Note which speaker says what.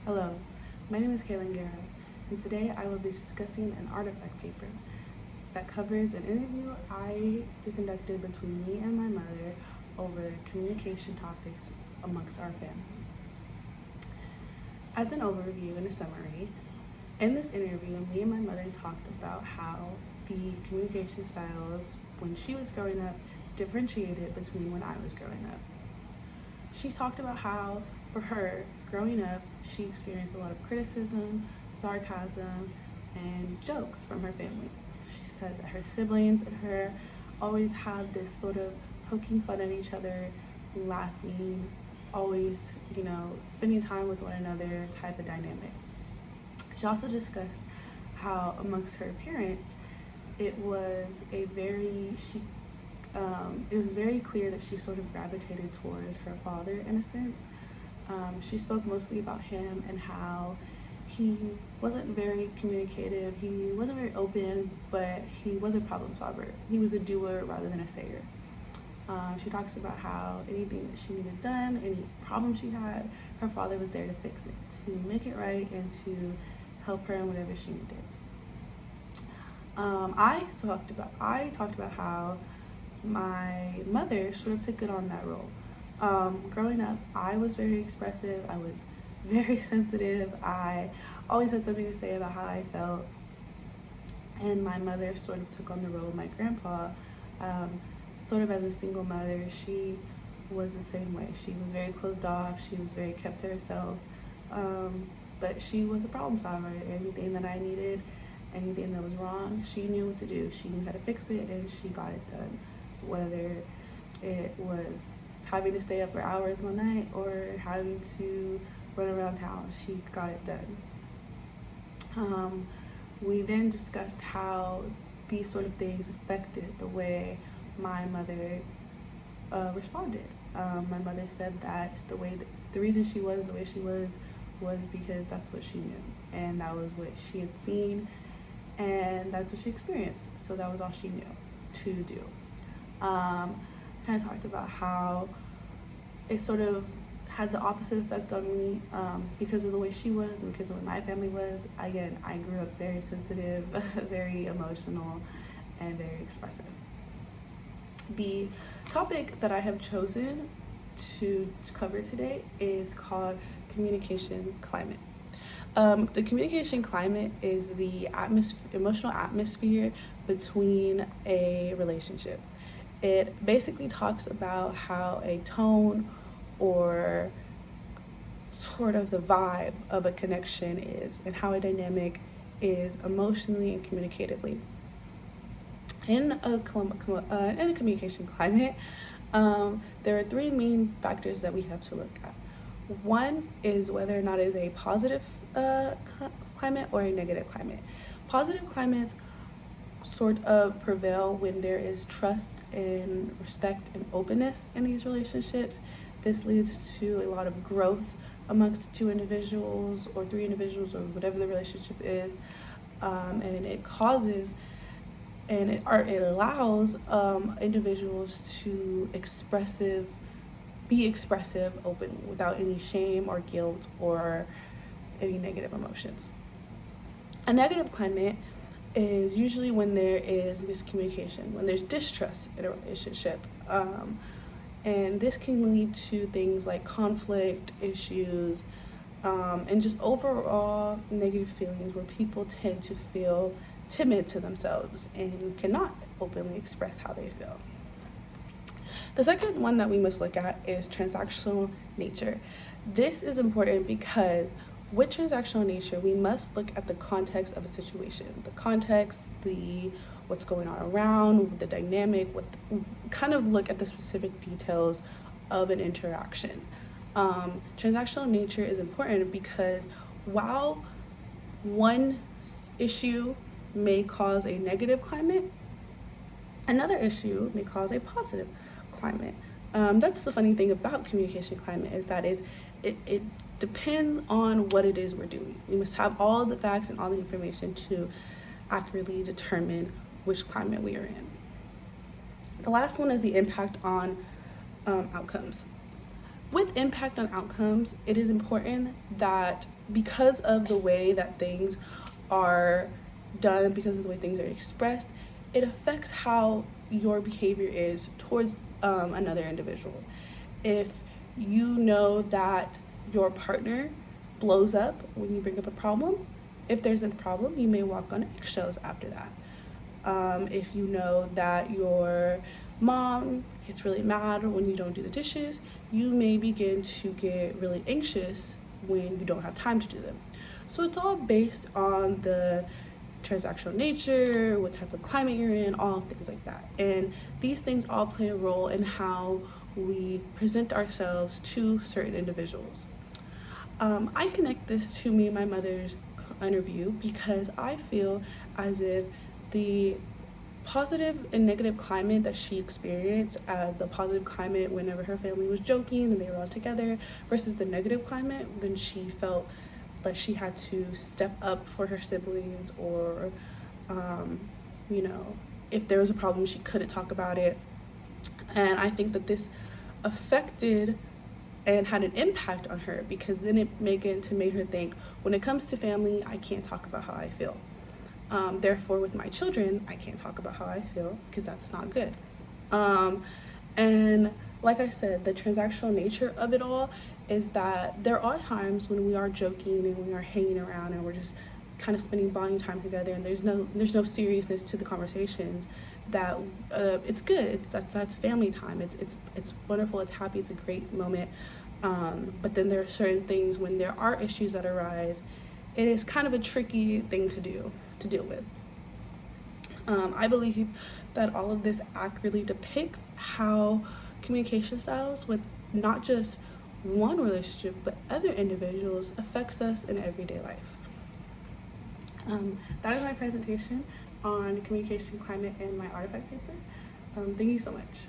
Speaker 1: Hello, my name is Kaylin Guerra, and today I will be discussing an artifact paper that covers an interview I conducted between me and my mother over communication topics amongst our family. As an overview and a summary, in this interview, me and my mother talked about how the communication styles when she was growing up differentiated between when I was growing up. She talked about how, for her, growing up, she experienced a lot of criticism, sarcasm, and jokes from her family. She said that her siblings and her always had this sort of poking fun at each other, laughing, always, spending time with one another type of dynamic. She also discussed how, amongst her parents, it was it was very clear that she sort of gravitated towards her father in a sense. She spoke mostly about him and how he wasn't very communicative, he wasn't very open, but he was a problem solver. He was a doer rather than a sayer. She talks about how anything that she needed done, any problem she had, her father was there to fix it, to make it right, and to help her in whatever she needed. I talked about how my mother sort of took it on that role. Growing up, I was very expressive. I was very sensitive. I always had something to say about how I felt. And my mother sort of took on the role of my grandpa. Sort of as a single mother, she was the same way. She was very closed off. She was very kept to herself. But she was a problem solver. Anything that I needed, anything that was wrong, she knew what to do. She knew how to fix it, and she got it done. Whether it was having to stay up for hours one night or having to run around town, she got it done. We then discussed how these sort of things affected the way my mother responded. My mother said that the reason she was the way she was because that's what she knew, and that was what she had seen, and that's what she experienced. So that was all she knew to do. Kind of talked about how it sort of had the opposite effect on me because of the way she was and because of the way my family was. Again, I grew up very sensitive, very emotional, and very expressive. The topic that I have chosen to cover today is called communication climate. The communication climate is the emotional atmosphere between a relationship. It basically talks about how a tone or sort of the vibe of a connection is and how a dynamic is emotionally and communicatively. In a communication climate, there are three main factors that we have to look at. One is whether or not it is a positive climate or a negative climate. Positive climates sort of prevail when there is trust and respect and openness in these relationships. This leads to a lot of growth amongst two individuals or three individuals or whatever the relationship is, and it causes and it allows individuals to be expressive openly without any shame or guilt or any negative emotions. A negative climate is usually when there is miscommunication, when there's distrust in a relationship. And this can lead to things like conflict, issues, and just overall negative feelings where people tend to feel timid to themselves and cannot openly express how they feel. The second one that we must look at is transactional nature. This is important because with transactional nature, we must look at the context of a situation. The context, what's going on around, the dynamic, kind of look at the specific details of an interaction. Transactional nature is important because while one issue may cause a negative climate, another issue may cause a positive climate. That's the funny thing about communication climate is that it depends on what it is we're doing. We must have all the facts and all the information to accurately determine which climate we are in. The last one is the impact on outcomes. with impact on outcomes, it is important that because of the way that things are done, because of the way things are expressed, it affects how your behavior is towards another individual. If you know that your partner blows up when you bring up a problem, if there's a problem, you may walk on eggshells after that. If you know that your mom gets really mad when you don't do the dishes, you may begin to get really anxious when you don't have time to do them. So it's all based on the transactional nature, what type of climate you're in, all things like that. And these things all play a role in how we present ourselves to certain individuals. I connect this to me and my mother's interview because I feel as if the positive and negative climate that she experienced, the positive climate whenever her family was joking and they were all together, versus the negative climate when she felt like she had to step up for her siblings, or if there was a problem she couldn't talk about it. And I think that this affected and had an impact on her, because then it began to make her think, when it comes to family, I can't talk about how I feel. Therefore, with my children, I can't talk about how I feel because that's not good. And like I said, the transactional nature of it all is that there are times when we are joking and we are hanging around and we're just kind of spending bonding time together, and there's no seriousness to the conversations. That it's good. That's family time. It's wonderful. It's happy. It's a great moment. But then there are certain things when there are issues that arise. It is kind of a tricky thing to deal with. I believe that all of this accurately depicts how communication styles with not just one relationship but other individuals affects us in everyday life. That is my presentation on communication climate in my artifact paper. Thank you so much.